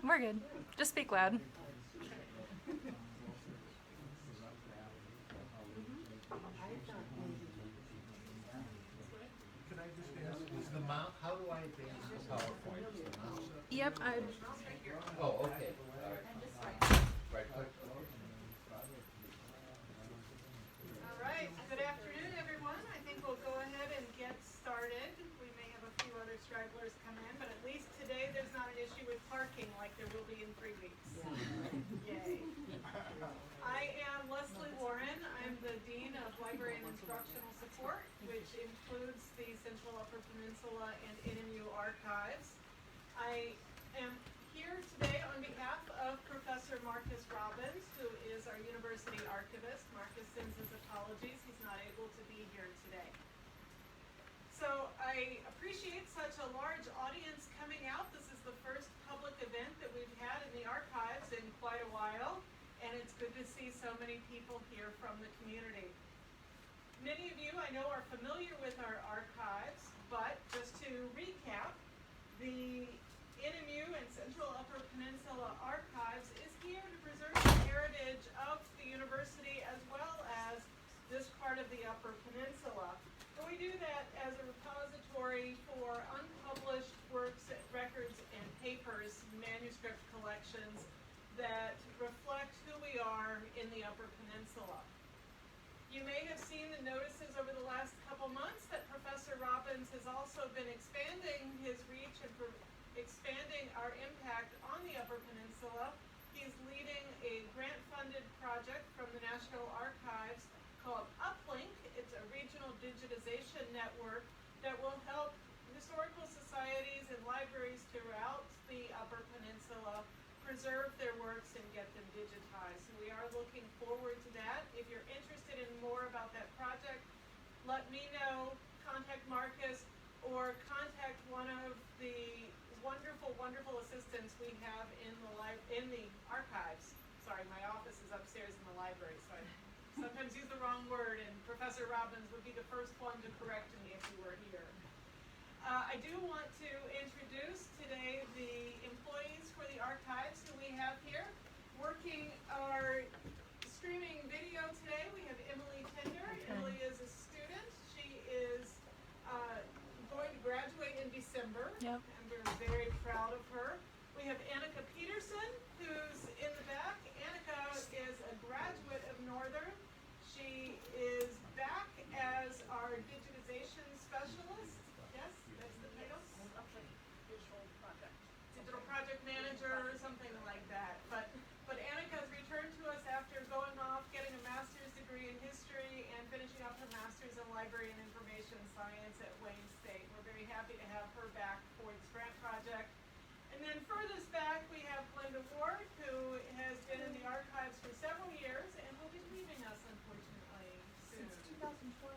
We're good. Just speak loud. Can I just ask, is the mouse, how do I advance the PowerPoint? Is the mouse up? Yep, Oh, okay. Right click. All right, good afternoon, everyone. I think we'll go ahead and get started. We may have a few other stragglers come in, but at least today there's not an issue with parking like there will be in 3 weeks. Yay. I am Leslie Warren. I'm the Dean of Library and Instructional Support, which includes the Central Upper Peninsula and NMU archives. I am here today on behalf of Professor Marcus Robbins, who is our university archivist. Marcus sends his apologies. He's not able to be here today. So I appreciate such a large audience coming out. This is the first public event that we've had in the archives in quite a while, and it's good to see so many people here from the community. Many of you I know are familiar with our archives, but just to recap, the NMU and Central Upper Peninsula Archives is here to preserve the heritage of the university as well as this part of the Upper Peninsula. And we do that as a repository for unpublished works, records, and papers, manuscript collections that reflect who we are in the Upper Peninsula. You may have seen the notices over the last couple months that Professor Robbins has also been expanding his reach and expanding our impact on the Upper Peninsula. He's leading a grant-funded project from the National Archives called Uplink. It's a regional digitization network that will help historical societies and libraries throughout the Upper Peninsula preserve their works and get them digitized. So we are looking forward to that. If you're interested in more about that project, let me know, contact Marcus, or contact one of the wonderful assistants we have in the archives. Sorry, my office is upstairs in the library, so I sometimes use the wrong word, and Professor Robbins would be the first one to correct me if he were here. I do want to introduce today the employees for the archives who we have here. Working our streaming video today, we have Emily Tender. Emily is a student. She is going to graduate in December. Yep. And we're very proud of her. We have Annika Peterson, who's in the back. Annika is a graduate of Northern. She is back as our digitization specialist. Yes, that's the title. Digital project manager or something like that. But Annika has returned to us after going off, getting a master's degree in history and finishing up her master's in library and information science at Wayne State. We're very happy to have her back for this grant project. And then furthest back, we have Glenda Ward, who has been in the archives for several years and will be leaving us, unfortunately, soon. Since 2012.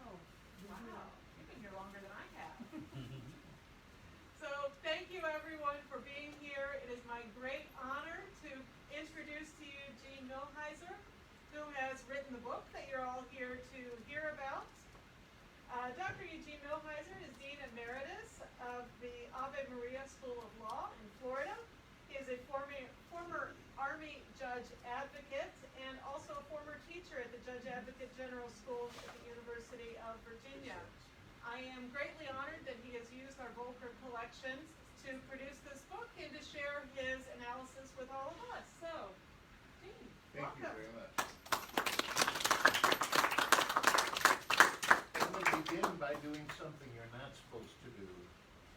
Wow, you've been here longer than I have. So thank you, everyone, for being here. It is my great honor to introduce to you Eugene Milhizer, who has written the book that you're all here to hear about. Dr. Eugene Milhizer is Dean Emeritus of the Ave Maria School of Law in Florida. He is a former Army Judge Advocate and also a former teacher at the Judge Advocate General School at the University of Virginia. I am greatly honored that he has used our Voelker collections to produce this book and to share his analysis with all of us. So, Gene, Thank welcome. you very much. I'm going to begin by doing something you're not supposed to do,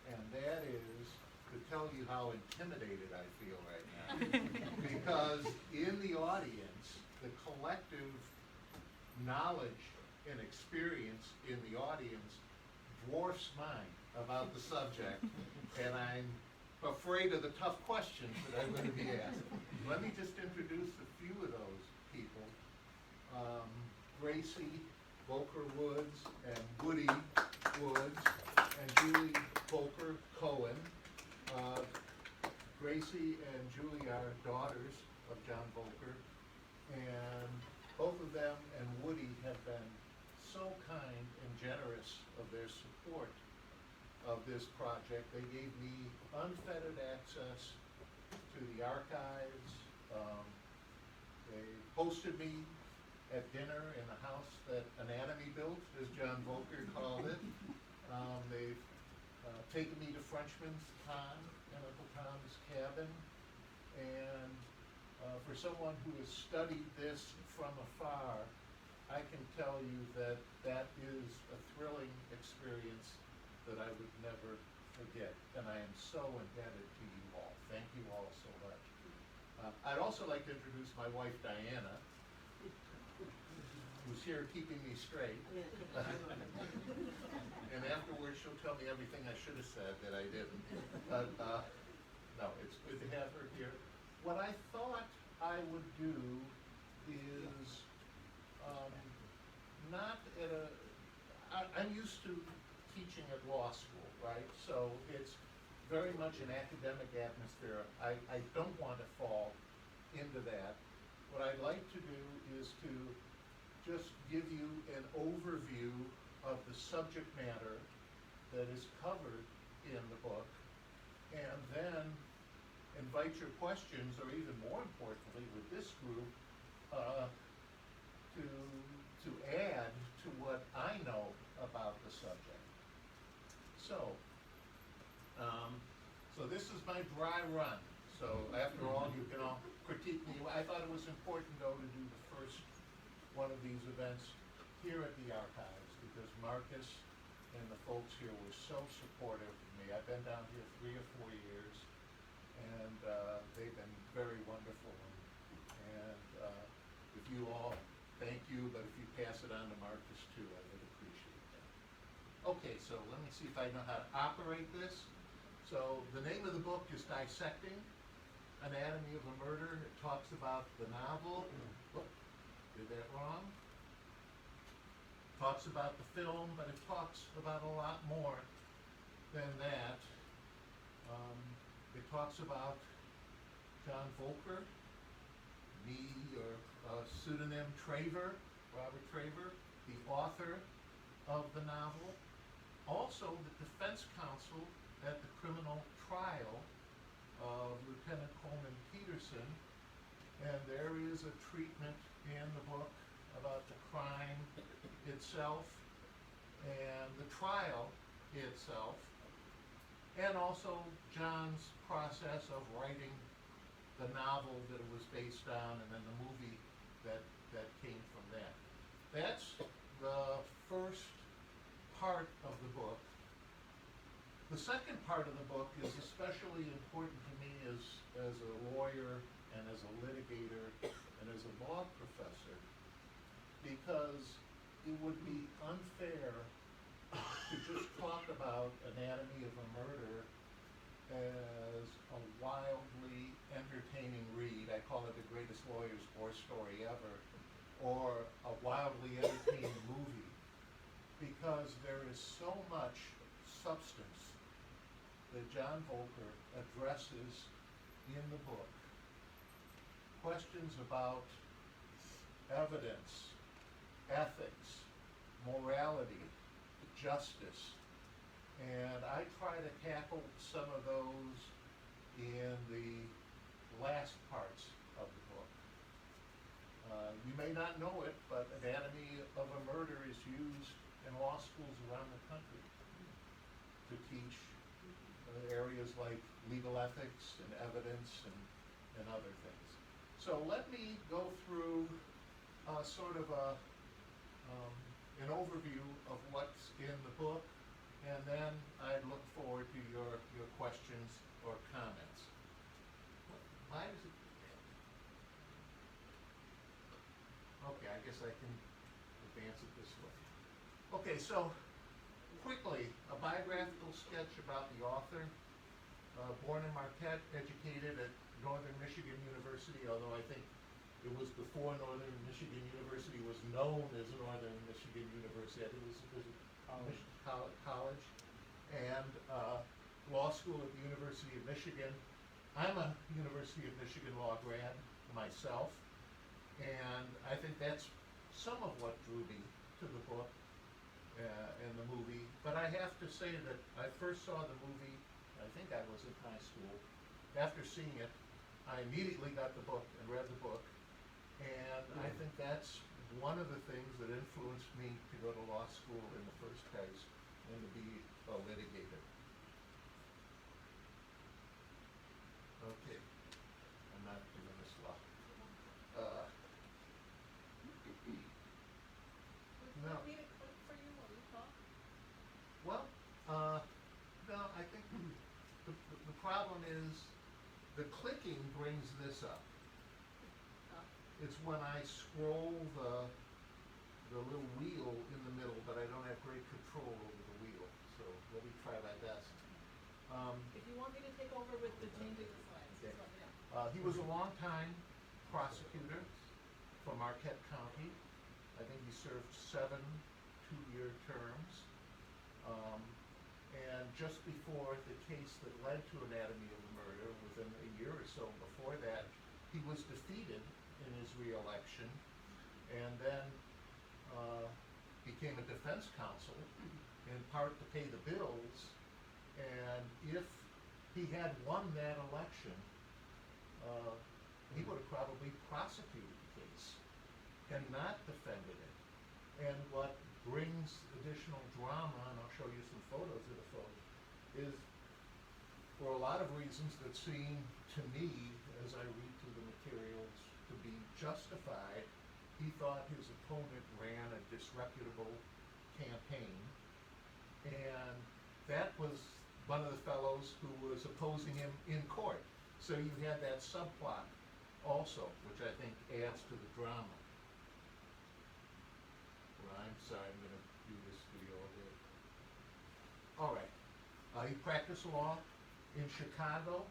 and that is to tell you how intimidated I feel right now. Because in the audience, the collective knowledge and experience in the audience dwarfs mine about the subject, and I'm afraid of the tough questions that I'm going to be asked. Let me just introduce a few of those people. Gracie Voelker Woods and Woody Woods and Julie Voelker Cohen. Gracie and Julie are daughters of John Voelker, and both of them and Woody have been so kind and generous of their support of this project. They gave me unfettered access to the archives. They hosted me at dinner in a house that Anatomy built, as John Voelker called it. They've taken me to Frenchman's Pond and Uncle Tom's Cabin. And for someone who has studied this from afar, I can tell you that that is a thrilling experience that I would never forget. And I am so indebted to you all. Thank you all so much. I'd also like to introduce my wife, Diana, who's here keeping me straight. And afterwards, she'll tell me everything I should have said that I didn't. But no, it's good to have her here. What I thought I would do is not at a, I'm used to teaching at law school, right? So it's very much an academic atmosphere. I don't want to fall into that. What I'd like to do is to just give you an overview of the subject matter that is covered in the book, and then invite your questions, or even more importantly with this group, to add to what I know about the subject. So this is my dry run. So after all, you can all critique me. I thought it was important, though, to do the first one of these events here at the archives, because Marcus and the folks here were so supportive of me. I've been down here 3 or 4 years, and they've been very wonderful. And if you all, thank you, but if you pass it on to Marcus too, I would appreciate that. Okay, so let me see if I know how to operate this. So the name of the book is Dissecting, Anatomy of a Murder. It talks about the novel. Whoop, did that wrong. Talks about the film, but it talks about a lot more than that. It talks about John Voelker, me, or pseudonym Traver, Robert Traver, the author of the novel. Also, the defense counsel at the criminal trial of Lieutenant Coleman Peterson, and there is a treatment in the book about the crime itself and the trial itself, and also John's process of writing the novel that it was based on, and then the movie that came from that. That's the first part of the book. The second part of the book is especially important to me as a lawyer and as a litigator and as a law professor, because it would be unfair to just talk about Anatomy of a Murder as a wildly entertaining read. I call it the greatest lawyer's war story ever, or a wildly entertaining movie, because there is so much substance that John Voelker addresses in the book. Questions about evidence, ethics, morality, justice, and I try to tackle some of those in the last parts of the book. You may not know it, but Anatomy of a Murder is used in law schools around the country to teach areas like legal ethics and evidence and other things. So let me go through sort of an overview of what's in the book, and then I look forward to your questions or comments. Why is it? Okay, I guess I can advance it this way. Okay, so quickly, a biographical sketch about the author. Born in Marquette, educated at Northern Michigan University, although I think it was before Northern Michigan University was known as Northern Michigan University. I think it was college, and law school at the University of Michigan. I'm a University of Michigan law grad myself, and I think that's some of what drew me to the book and the movie. But I have to say that I first saw the movie, I think I was in high school. After seeing it, I immediately got the book and read the book, and I think that's one of the things that influenced me to go to law school in the first place and to be a litigator. Okay, I'm not doing this well. Would you No. like me to click for you while you talk? Well, no, I think the problem is the clicking brings this up. It's when I scroll the little wheel in the middle, but I don't have great control over the wheel. So let me try my best. If you want me to take over with the changing the slides, just let me know. He was a longtime prosecutor from Marquette County. I think he served 7 two-year terms. And just before the case that led to Anatomy of the Murder, within a year or so before that, he was defeated in his re-election, and then became a defense counsel, in part to pay the bills. And if he had won that election, he would have probably prosecuted the case and not defended it. And what brings additional drama, and I'll show you some photos of the photos, is for a lot of reasons that seem to me, as I read through the materials, to be justified. He thought his opponent ran a disreputable campaign, and that was one of the fellows who was opposing him in court. So you had that subplot also, which I think adds to the drama. Well, I'm sorry, I'm gonna do this video again. All right, he practiced law in Chicago.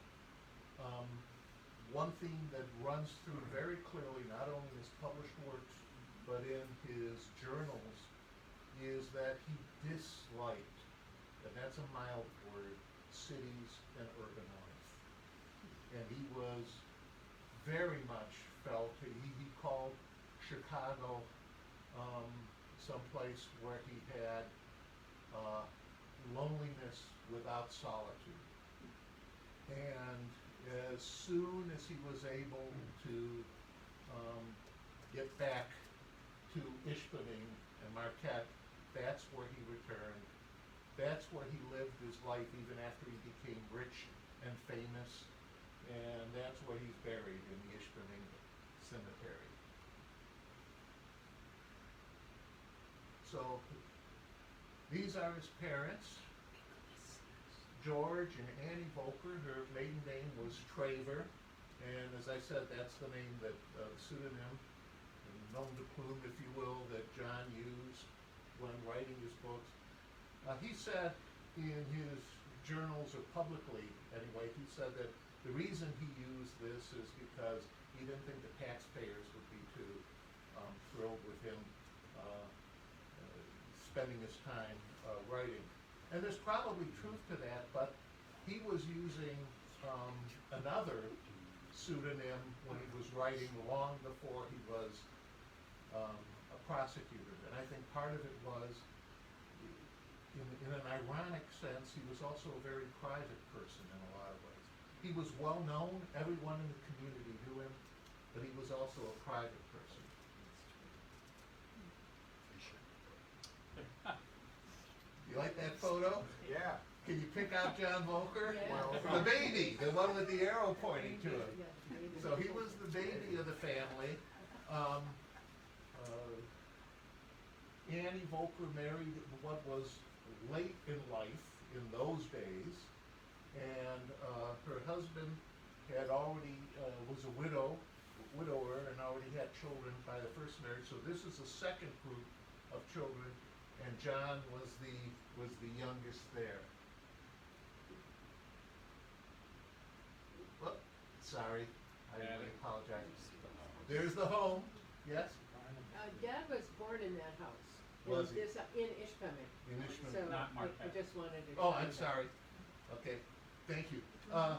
One theme that runs through very clearly, not only in his published works, but in his journals, is that he disliked, and that's a mild word, cities and urban life. And he was very much felt, he called Chicago someplace where he had loneliness without solitude. And as soon as he was able to get back to Ishpeming and Marquette, that's where he returned. That's where he lived his life even after he became rich and famous. And that's where he's buried, in the Ishpeming Cemetery. So these are his parents, George and Annie Voelker. Her maiden name was Traver, and as I said, that's the name that pseudonym, nom de plume, if you will, that John used when writing his books. He said in his journals, or publicly anyway, he said that the reason he used this is because he didn't think the taxpayers would be too thrilled with him spending his time writing. And there's probably truth to that, but he was using another pseudonym when he was writing long before he was a prosecutor. And I think part of it was, in an ironic sense, he was also a very private person in a lot of ways. He was well known, everyone in the community knew him, but he was also a private person. You like that photo? Yeah. Can you pick out John Voelker? Yeah. Well, the baby, the one with the arrow pointing to him. So he was the baby of the family. Annie Voelker married what was late in life in those days, and her husband had already was a widower, and already had children by the first marriage. So this is the second group of children, and John was the youngest there. Whoop, sorry, I apologize. There's the home. Yes. Dad was born in that house. Was he? In Ishpeming. In Ishpeming. So Not I Marquette. just wanted to. Oh, share I'm that. sorry. Okay, thank you. Yeah.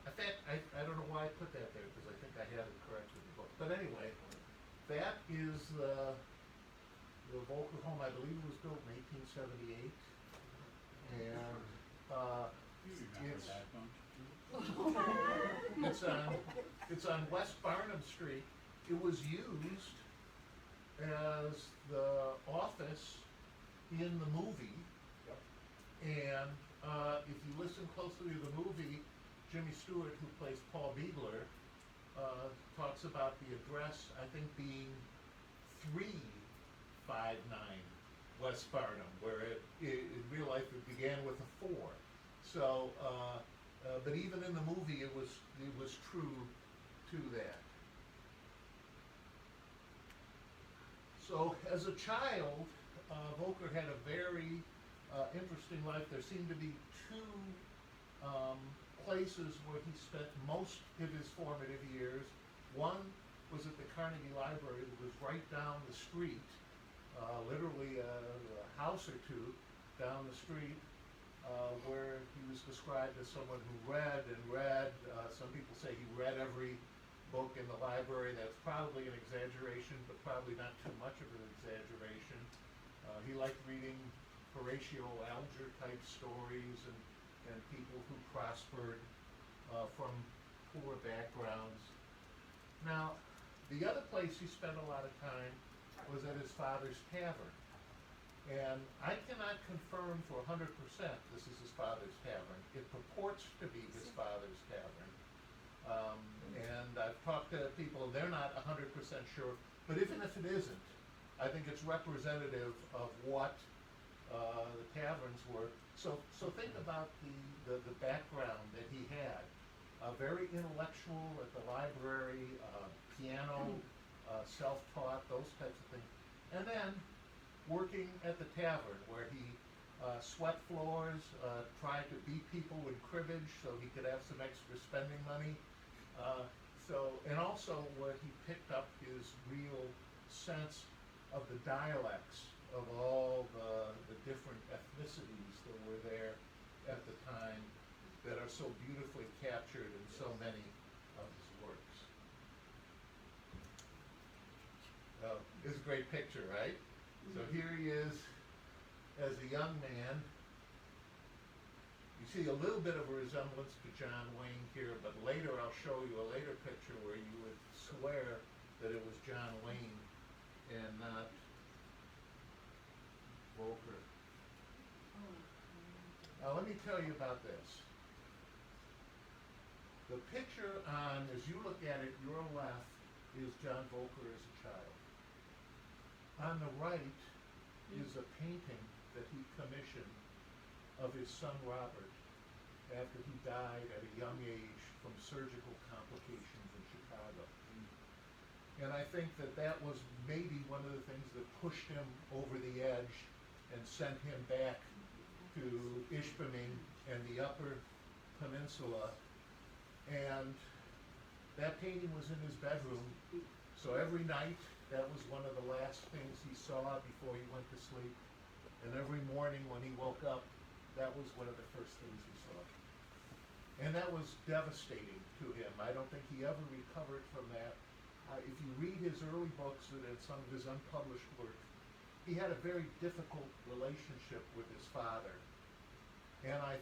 In fact, I don't know why I put that there, because I think I had it correct in the book. But anyway, that is the Voelker home. I believe it was built in 1878. And You remember it's that, don't you? it's on It's on West Barnum Street. It was used as the office in the movie. Yep. And if you listen closely to the movie, Jimmy Stewart, who plays Paul Beagler, talks about the address, I think, being 359 West Barnum, where in real life it began with a 4. So, but even in the movie, it was true to that. So, as a child, Voelker had a very interesting life. There seemed to be two places where he spent most of his formative years. One was at the Carnegie Library that was right down the street, literally a house or two down the street, where he was described as someone who read and read. Some people say he read every book in the library. That's probably an exaggeration, but probably not too much of an exaggeration. He liked reading Horatio Alger type stories and people who prospered from poor backgrounds. Now, the other place he spent a lot of time was at his father's tavern. And I cannot confirm for 100% this is his father's tavern. It purports to be his father's tavern. And I've talked to people, they're not 100% sure. But even if it isn't, I think it's representative of what the taverns were. So think about the background that he had. Very intellectual at the library, piano, self-taught, those types of things. And then working at the tavern where he swept floors, tried to beat people with cribbage so he could have some extra spending money. And also where he picked up his real sense of the dialects of all the different ethnicities that were there at the time that are so beautifully captured in so many of his works. It's a great picture, right? So here he is as a young man. You see a little bit of a resemblance to John Wayne here, but later I'll show you a later picture where you would swear that it was John Wayne and not Voelker. Now let me tell you about this. The picture on, as you look at it, your left is John Voelker as a child. On the right is a painting that he commissioned of his son Robert after he died at a young age from surgical complications in Chicago. And I think that was maybe one of the things that pushed him over the edge and sent him back to Ishpeming and the Upper Peninsula. And that painting was in his bedroom, so every night that was one of the last things he saw before he went to sleep. And every morning when he woke up, that was one of the first things he saw. And that was devastating to him. I don't think he ever recovered from that. If you read his early books and some of his unpublished work, he had a very difficult relationship with his father. And I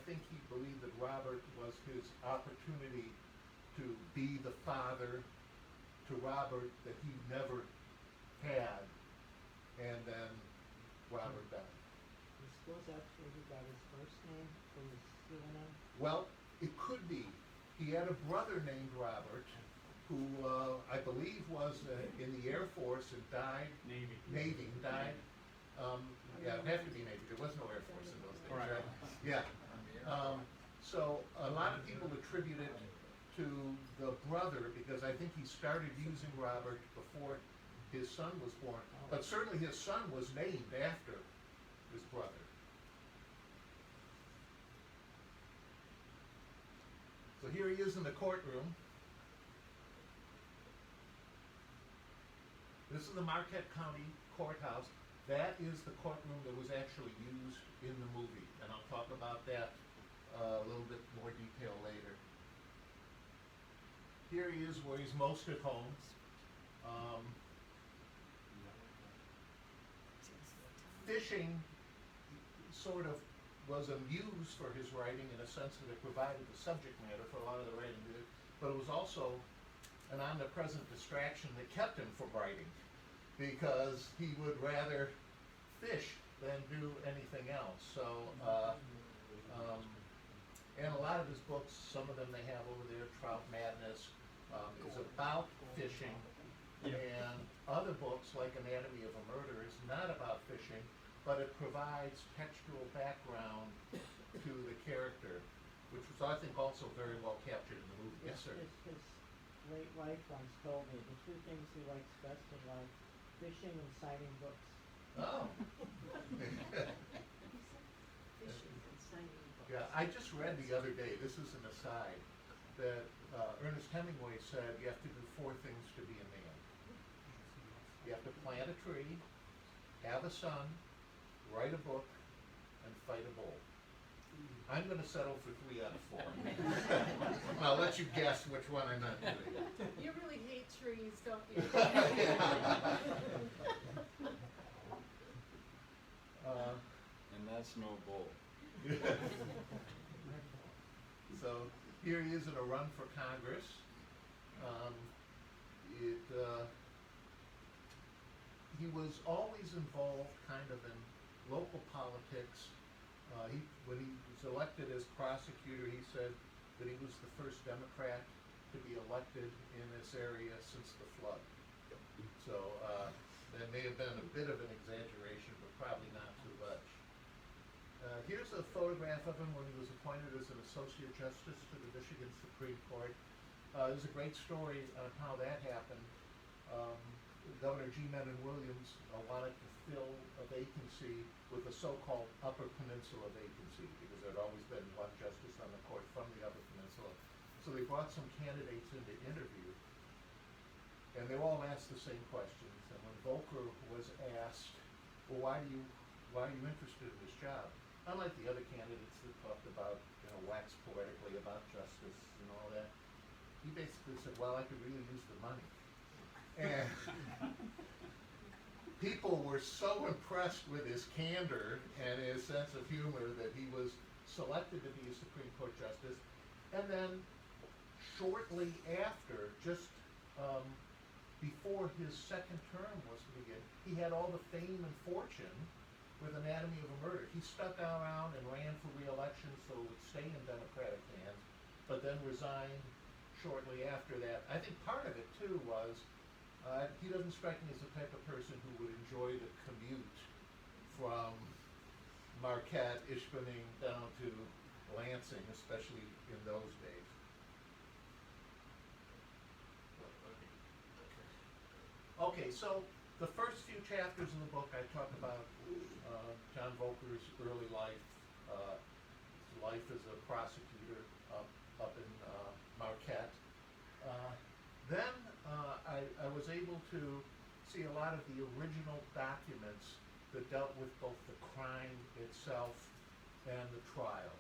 think he believed that Robert was his opportunity to be the father to Robert that he never had. And then Robert died. I suppose that's where he got his first name from his pseudonym? Well, it could be. He had a brother named Robert who I believe was in the Air Force and died. Navy, died. Yeah, it would have to be Navy. There was no Air Force in those days, right? Yeah. So a lot of people attribute it to the brother because I think he started using Robert before his son was born. But certainly his son was named after his brother. So here he is in the courtroom. This is the Marquette County Courthouse. That is the courtroom that was actually used in the movie, and I'll talk about that a little bit more detail later. Here he is where he's most at home. Fishing sort of was a muse for his writing in a sense that it provided the subject matter for a lot of the writing. but it was also an omnipresent distraction that kept him from writing, because he would rather fish than do anything else. So, and a lot of his books, some of them they have over there, Trout Madness, is about fishing. And other books, like Anatomy of a Murder, is not about fishing, but it provides textual background to the character, which was, I think, also very well captured in the movie. Yes, sir. His late wife once told me the two things he likes best in life, fishing and signing books. Oh. Fishing and signing books. Yeah, I just read the other day, this is an aside, that Ernest Hemingway said you have to do 4 things to be a man. You have to plant a tree, have a son, write a book, and fight a bull. I'm gonna settle for 3 out of 4. I'll let you guess which one I'm not doing. You really hate trees, don't you? And that's no bull. So here he is in a run for Congress. He was always involved kind of in local politics. When he was elected as prosecutor, he said that he was the first Democrat to be elected in this area since the flood. So that may have been a bit of an exaggeration, but probably not too much. Here's a photograph of him when he was appointed as an Associate Justice to the Michigan Supreme Court. There's a great story on how that happened. Governor Eugene Williams wanted to fill a vacancy with a so-called Upper Peninsula vacancy, because there had always been one justice on the court from the Upper Peninsula. So they brought some candidates in to interview, and they all asked the same questions. And when Voelker was asked, well, why are you interested in this job? Unlike the other candidates that talked about, wax poetically about justice and all that, he basically said, well, I could really use the money. And people were so impressed with his candor and his sense of humor that he was selected to be a Supreme Court justice. And then shortly after, just before his second term was to begin, he had all the fame and fortune with Anatomy of a Murder. He stuck around and ran for re-election so it would stay in Democratic hands, but then resigned shortly after that. I think part of it too was he doesn't strike me as the type of person who would enjoy the commute from Marquette, Ishpeming down to Lansing, especially in those days. Okay, so the first few chapters in the book I talk about John Voelker's early life, his life as a prosecutor up in Marquette. Then I was able to see a lot of the original documents that dealt with both the crime itself and the trial.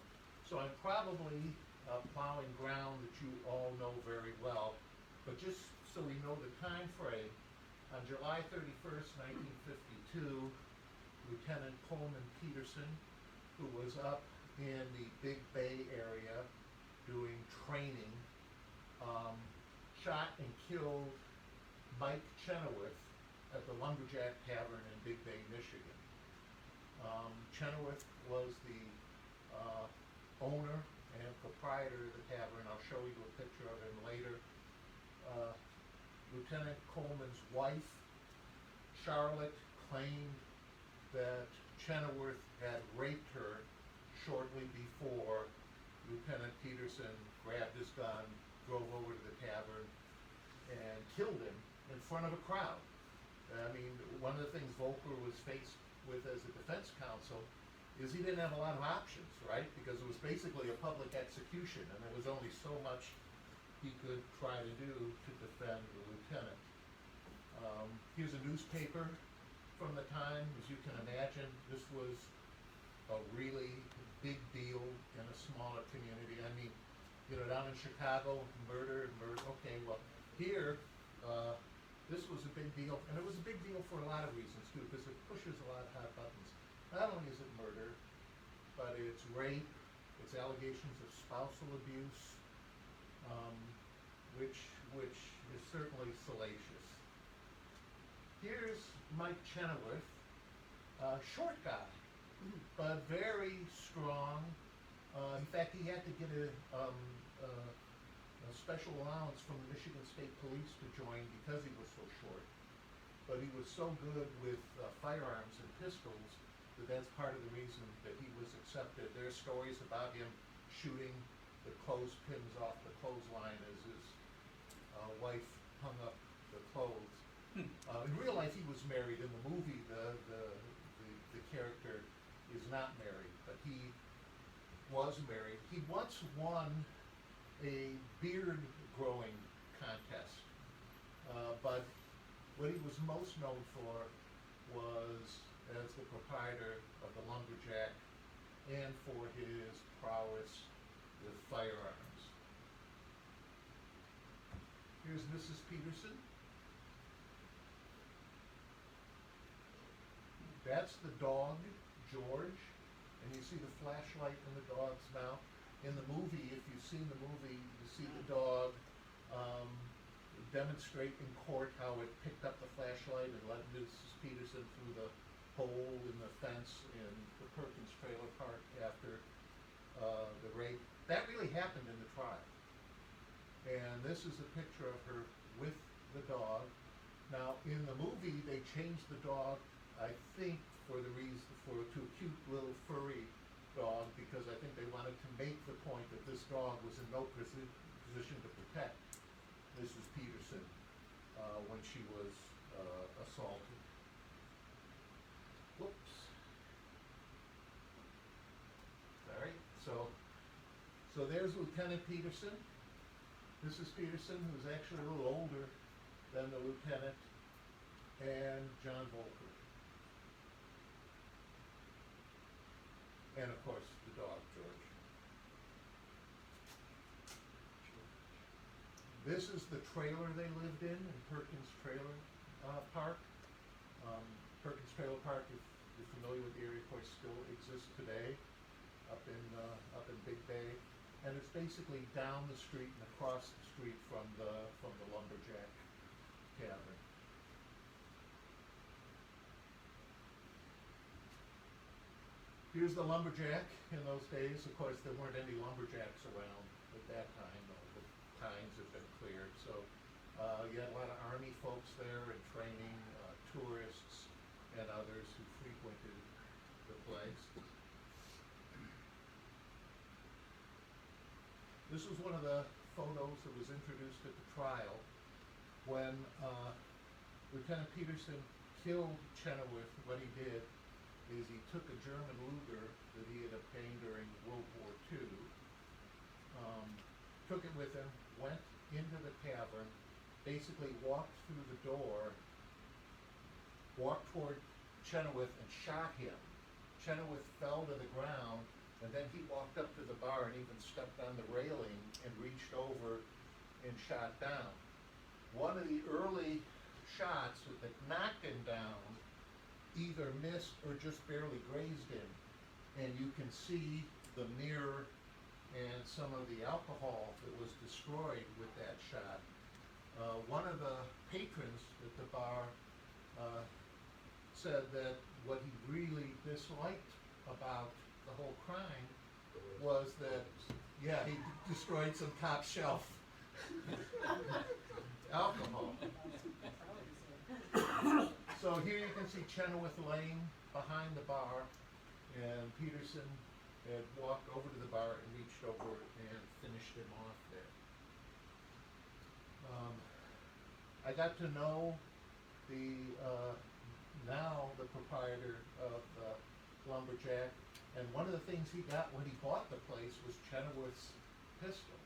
So I'm probably plowing ground that you all know very well, but just so we know the time frame, on July 31st, 1952, Lieutenant Coleman Peterson, who was up in the Big Bay area doing training, shot and killed Mike Chenoweth at the Lumberjack Tavern in Big Bay, Michigan. Chenoweth was the owner and proprietor of the tavern. I'll show you a picture of him later. Lieutenant Coleman's wife, Charlotte, claimed that Chenoweth had raped her shortly before Lieutenant Peterson grabbed his gun, drove over to the tavern, and killed him in front of a crowd. I mean, one of the things Voelker was faced with as a defense counsel is he didn't have a lot of options, right? Because it was basically a public execution, and there was only so much he could try to do to defend the lieutenant. Here's a newspaper from the time. As you can imagine, this was a really big deal in a smaller community. I mean, down in Chicago, murder, okay, well, here, this was a big deal, and it was a big deal for a lot of reasons, too, because it pushes a lot of hot buttons. Not only is it murder, but it's rape, it's allegations of spousal abuse, which is certainly salacious. Here's Mike Chenoweth, short guy, but very strong. In fact, he had to get a special allowance from the Michigan State Police to join because he was so short. But he was so good with firearms and pistols that that's part of the reason that he was accepted. There are stories about him shooting the clothespins off the clothesline as his wife hung up the clothes. In real life, he was married. In the movie, the character is not married, but he was married. He once won a beard growing contest, but what he was most known for was as the proprietor of the Lumberjack and for his prowess with firearms. Here's Mrs. Peterson. That's the dog, George, and you see the flashlight in the dog's mouth. In the movie, if you've seen the movie, you see the dog demonstrate in court how it picked up the flashlight and led Mrs. Peterson through the hole in the fence in the Perkins trailer park after the rape. That really happened in the trial. And this is a picture of her with the dog. Now, in the movie, they changed the dog, I think, for a cute little furry dog, because I think they wanted to make the point that this dog was in no position to protect Mrs. Peterson when she was assaulted. Whoops. Sorry. So there's Lieutenant Peterson. Mrs. Peterson, who's actually a little older than the lieutenant, and John Voelker. And of course, the dog, George. This is the trailer they lived in Perkins Trailer Park. Perkins Trailer Park, if you're familiar with the area, of course, still exists today up in Big Bay. And it's basically down the street and across the street from the Lumberjack Tavern. Here's the Lumberjack in those days. Of course, there weren't any lumberjacks around at that time. The times have been cleared. So you had a lot of Army folks there and training, tourists, and others who frequented the place. This was one of the photos that was introduced at the trial when Lieutenant Peterson killed Chenoweth. What he did is he took a German Luger that he had obtained during World War II, took it with him, went into the tavern, basically walked through the door, walked toward Chenoweth and shot him. Chenoweth fell to the ground, and then he walked up to the bar and even stepped on the railing and reached over and shot down. One of the early shots that knocked him down either missed or just barely grazed him. And you can see the mirror and some of the alcohol that was destroyed with that shot. One of the patrons at the bar said that what he really disliked about the whole crime was that, yeah, he destroyed some top shelf alcohol. So here you can see Chenoweth laying behind the bar, and Peterson had walked over to the bar and reached over and finished him off there. I got to know now the proprietor of the Lumberjack, and one of the things he got when he bought the place was Chenoweth's pistol.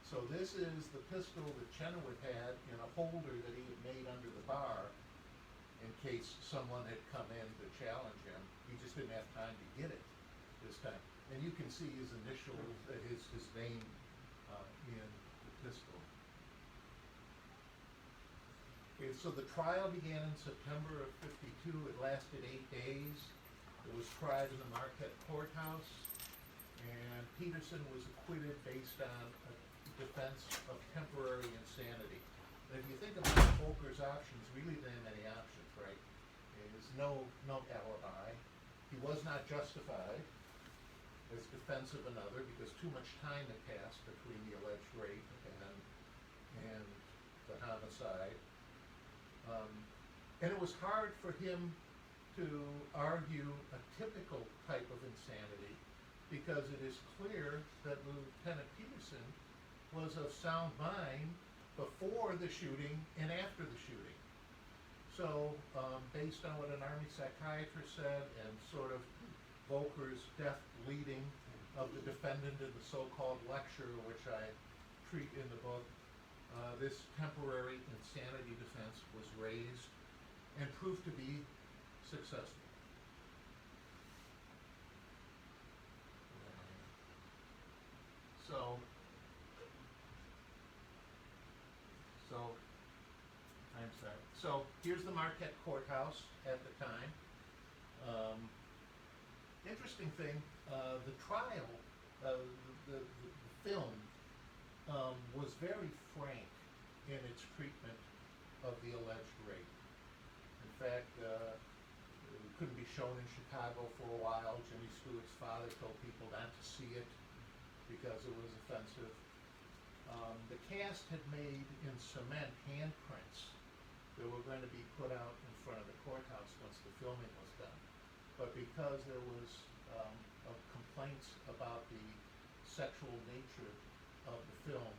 So this is the pistol that Chenoweth had in a holder that he had made under the bar in case someone had come in to challenge him. He just didn't have time to get it this time. And you can see his initials, his name in the pistol. Okay, so the trial began in September of '52. It lasted 8 days. It was tried in the Marquette courthouse, and Peterson was acquitted based on defense of temporary insanity. And if you think about Voelker's options, really there are many options, right? There's no alibi. He was not justified as defense of another because too much time had passed between the alleged rape and the homicide. And it was hard for him to argue a typical type of insanity because it is clear that Lieutenant Peterson was of sound mind before the shooting and after the shooting. So, based on what an Army psychiatrist said and sort of Voelker's deft leading of the defendant in the so-called lecture, which I treat in the book, this temporary insanity defense was raised and proved to be successful. So here's the Marquette Courthouse at the time. Interesting thing, the trial, the film was very frank in its treatment of the alleged rape. In fact, it couldn't be shown in Chicago for a while. Jimmy Stewart's father told people not to see it because it was offensive. The cast had made in cement handprints that were going to be put out in front of the courthouse once the filming was done. But because there was complaints about the sexual nature of the film,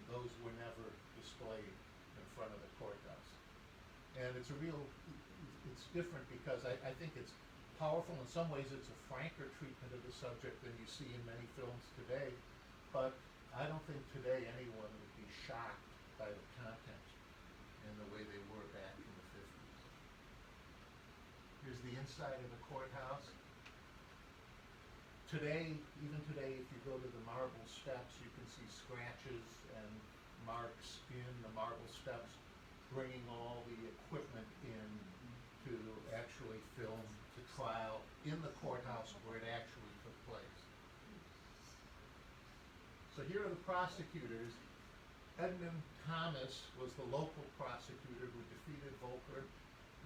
those were never displayed in front of the courthouse. And it's different because I think it's powerful. In some ways it's a franker treatment of the subject than you see in many films today. But I don't think today anyone would be shocked by the content in the way they were back in the 50s. Here's the inside of the courthouse. Today, even today, if you go to the marble steps, you can see scratches and marks in the marble steps, bringing all the equipment in to actually film the trial in the courthouse where it actually took place. So here are the prosecutors. Edmund Thomas was the local prosecutor who defeated Voelker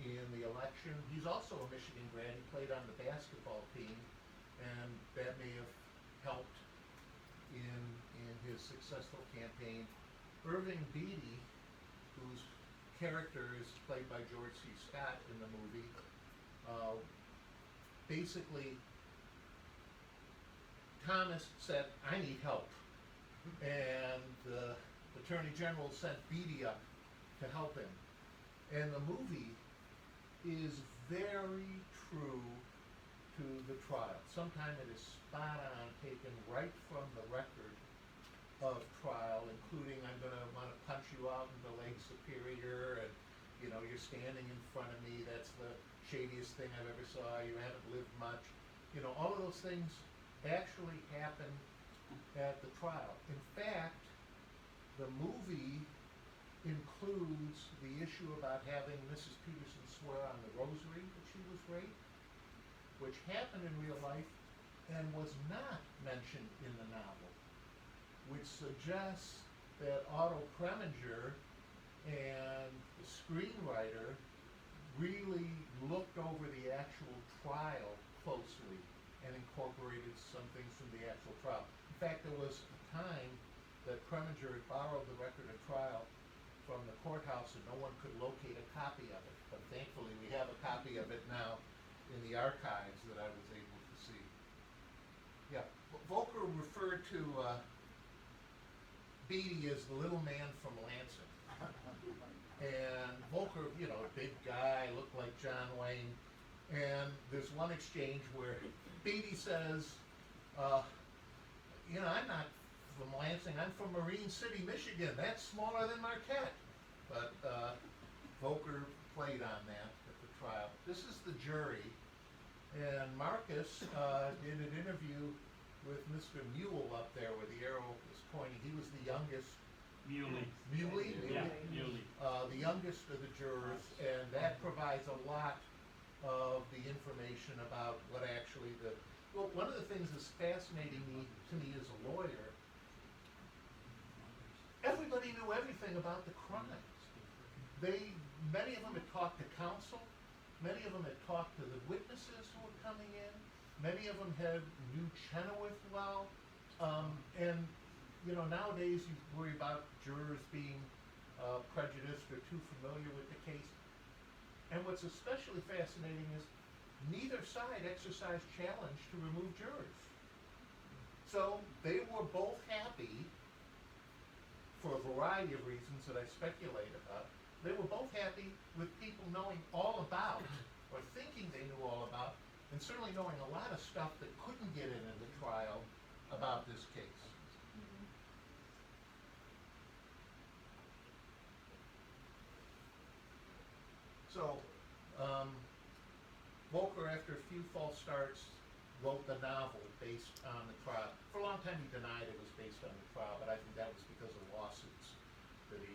in the election. He's also a Michigan grad. He played on the basketball team, and that may have helped in his successful campaign. Irving Beatty, whose character is played by George C. Scott in the movie, basically, Thomas said, "I need help." And the Attorney General sent Beatty up to help him. And the movie is very true to the trial. Sometimes it is spot on, taken right from the record of trial, including I'm going to want to punch you out into Lake Superior, and you're standing in front of me, that's the shadiest thing I've ever saw, you haven't lived much. All of those things actually happened at the trial. In fact, the movie includes the issue about having Mrs. Peterson swear on the rosary that she was raped, which happened in real life and was not mentioned in the novel, which suggests that Otto Preminger and the screenwriter really looked over the actual trial closely and incorporated some things from the actual trial. In fact, there was a time that Preminger had borrowed the record of trial from the courthouse and no one could locate a copy of it. But thankfully we have a copy of it now in the archives that I was able to see. Yeah, Voelker referred to Beatty as the little man from Lansing. And Voelker, a big guy, looked like John Wayne. And there's one exchange where Beatty says, I'm not from Lansing, I'm from Marine City, Michigan. That's smaller than Marquette. But Voelker played on that at the trial. This is the jury. And Marcus did an interview with Mr. Mule up there where the arrow is pointing. He was the youngest. Muley. Muley? Yeah, Muley. The youngest of the jurors, and that provides a lot of the information about what actually one of the things that's fascinating to me as a lawyer knew everything about the crimes. Many of them had talked to counsel, many of them had talked to the witnesses who were coming in, many of them knew Chenoweth well, and nowadays you worry about jurors being prejudiced or too familiar with the case. And what's especially fascinating is neither side exercised challenge to remove jurors. So they were both happy, for a variety of reasons that I speculate about. They were both happy with people knowing all about, or thinking they knew all about, and certainly knowing a lot of stuff that couldn't get into the trial about this case. So, Voelker, after a few false starts, wrote the novel based on the trial. For a long time he denied it was based on the trial, but I think that was because of lawsuits that he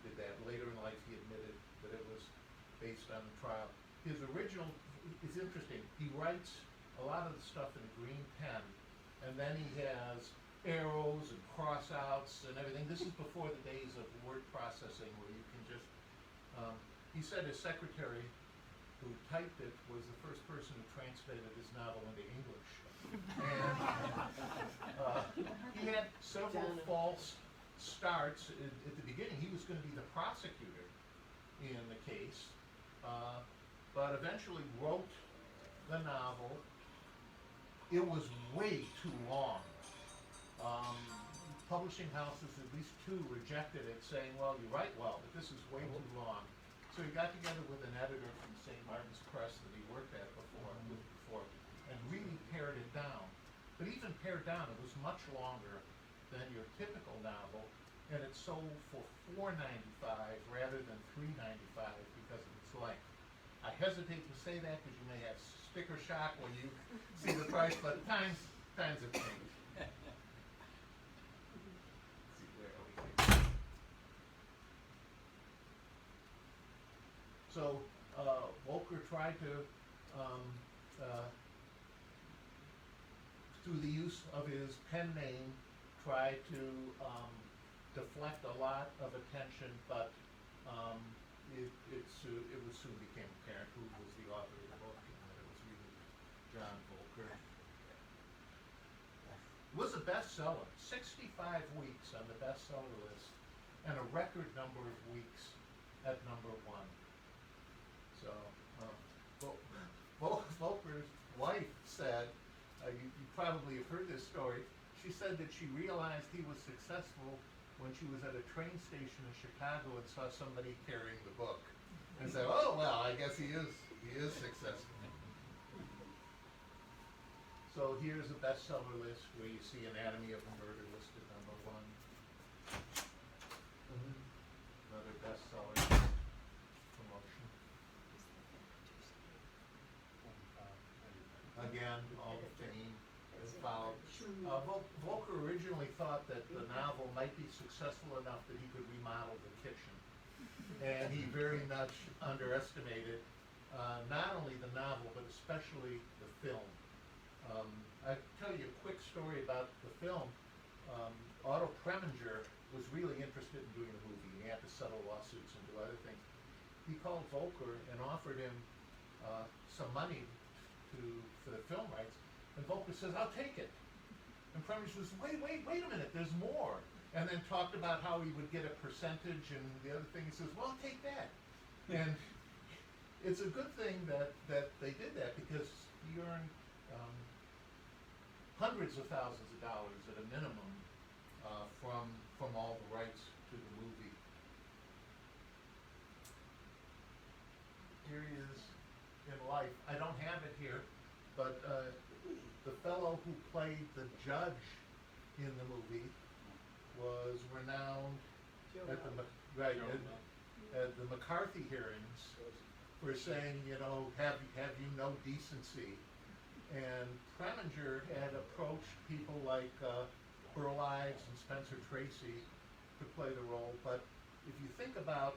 did that. Later in life he admitted that it was based on the trial. His original is interesting. He writes a lot of the stuff in a green pen, and then he has arrows and cross-outs and everything. This is before the days of word processing where you can just, he said his secretary who typed it was the first person who translated his novel into English. And he had several false starts at the beginning. He was going to be the prosecutor in the case, but eventually wrote the novel. It was way too long. Publishing houses, at least two, rejected it, saying, well, you write well, but this is way too long. So he got together with an editor from St. Martin's Press that he worked at before, and really pared it down. But even pared down, it was much longer than your typical novel, and it sold for $4.95 rather than $3.95 because of its length. I hesitate to say that because you may have sticker shock when you see the price, but times have changed. See, where are we here? So Voelker tried to, through the use of his pen name, try to deflect a lot of attention, but it soon became apparent who was the author of the book, and that it was really John Voelker. It was a bestseller, 65 weeks on the bestseller list, and a record number of weeks at number 1. So, Voelker's wife said, you probably have heard this story, she said that she realized he was successful when she was at a train station in Chicago and saw somebody carrying the book. And said, oh, well, I guess he is successful. So here's a bestseller list where you see Anatomy of a Murder listed number 1. Another bestseller promotion. Again, all the fame is followed. Voelker originally thought that the novel might be successful enough that he could remodel the kitchen. And he very much underestimated not only the novel, but especially the film. I'll tell you a quick story about the film. Otto Preminger was really interested in doing a movie. He had to settle lawsuits and do other things. He called Voelker and offered him some money for the film rights, and Voelker says, I'll take it. And Preminger says, wait a minute, there's more. And then talked about how he would get a percentage and the other thing. He says, well, I'll take that. And it's a good thing that they did that because he earned hundreds of thousands of dollars at a minimum from all the rights to the movie. Here he is in life. I don't have it here, but the fellow who played the judge in the movie was renowned at the McCarthy hearings for saying, have you no decency? And Preminger had approached people like Burl Ives and Spencer Tracy to play the role, but if you think about,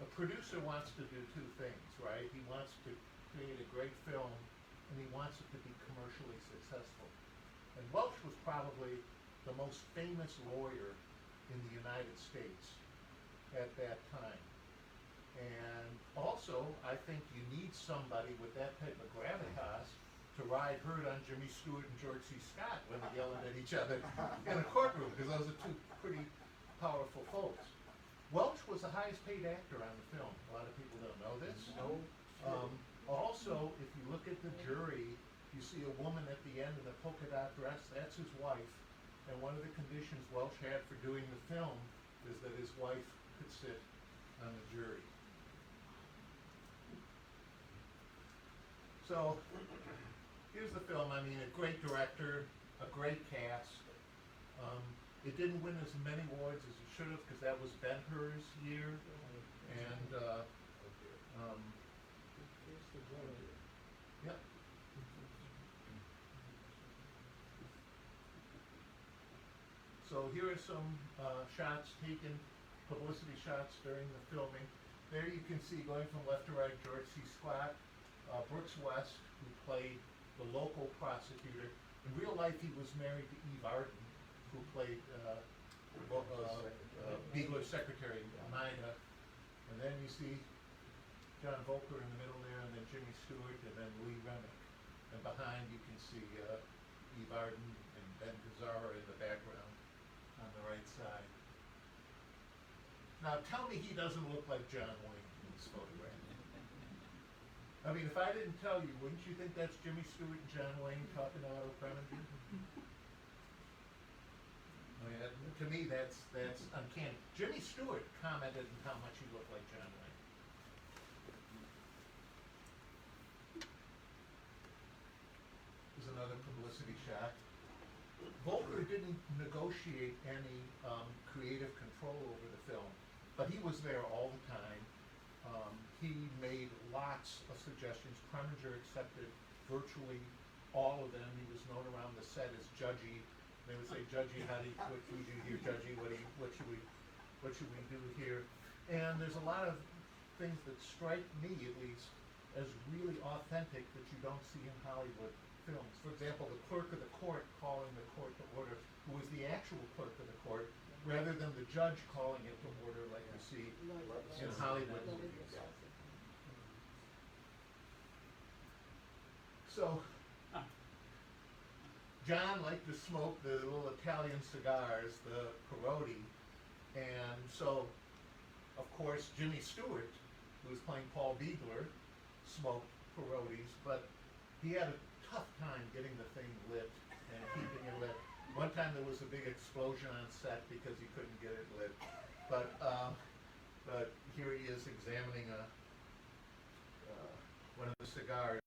a producer wants to do two things, right? He wants to create a great film, and he wants it to be commercially successful. And Welch was probably the most famous lawyer in the United States at that time. And also, I think you need somebody with that type of gravitas to ride herd on Jimmy Stewart and George C. Scott when they're yelling at each other in a courtroom, because those are two pretty powerful folks. Welch was the highest paid actor on the film. A lot of people don't know this. No. Also, if you look at the jury, you see a woman at the end in a polka dot dress. That's his wife. And one of the conditions Welch had for doing the film is that his wife could sit on the jury. So, here's the film. I mean, a great director, a great cast. It didn't win as many awards as it should have, because that was Ben-Hur's year. And, Here's the jury. yep. So here are some shots taken, publicity shots during the filming. There you can see, going from left to right, George C. Scott, Brooks West, who played the local prosecutor. In real life, he was married to Eve Arden, who played Beagler's secretary, Nina. And then you see John Voelker in the middle there, and then Jimmy Stewart, and then Lee Remick. And behind you can see Eve Arden and Ben Gazzara in the background on the right side. Now tell me he doesn't look like John Wayne in this photograph. I mean, if I didn't tell you, wouldn't you think that's Jimmy Stewart and John Wayne talking to Otto Preminger? I mean, to me, that's uncanny. Jimmy Stewart commented on how much he looked like John Wayne. Here's another publicity shot. Voelker didn't negotiate any creative control over the film, but he was there all the time. He made lots of suggestions. Preminger accepted virtually all of them. He was known around the set as Judgy. They would say, Judgy, what do we do here, Judgy? What should we do here? And there's a lot of things that strike me, at least, as really authentic that you don't see in Hollywood films. For example, the clerk of the court calling the court to order, who was the actual clerk of the court, rather than the judge calling it to order like you see in Hollywood movies. So, John liked to smoke the little Italian cigars, the Perotti, and so, of course, Jimmy Stewart, who was playing Paul Beagler, smoked Perottis, but he had a tough time getting the thing lit and keeping it lit. One time there was a big explosion on set because he couldn't get it lit, but here he is examining one of the cigars.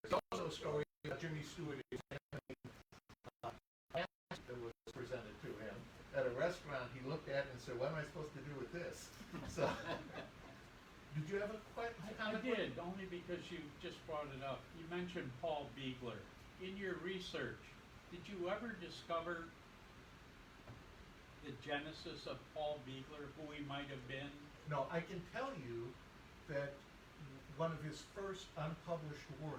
There's also a story about Jimmy Stewart examining that was presented to him at a restaurant. He looked at it and said, "What am I supposed to do with this?" So, did you have a question? I did, only because you just brought it up. You mentioned Paul Beagler. In your research, did you ever discover the genesis of Paul Beagler, who he might have been? No, I can tell you that one of his first unpublished works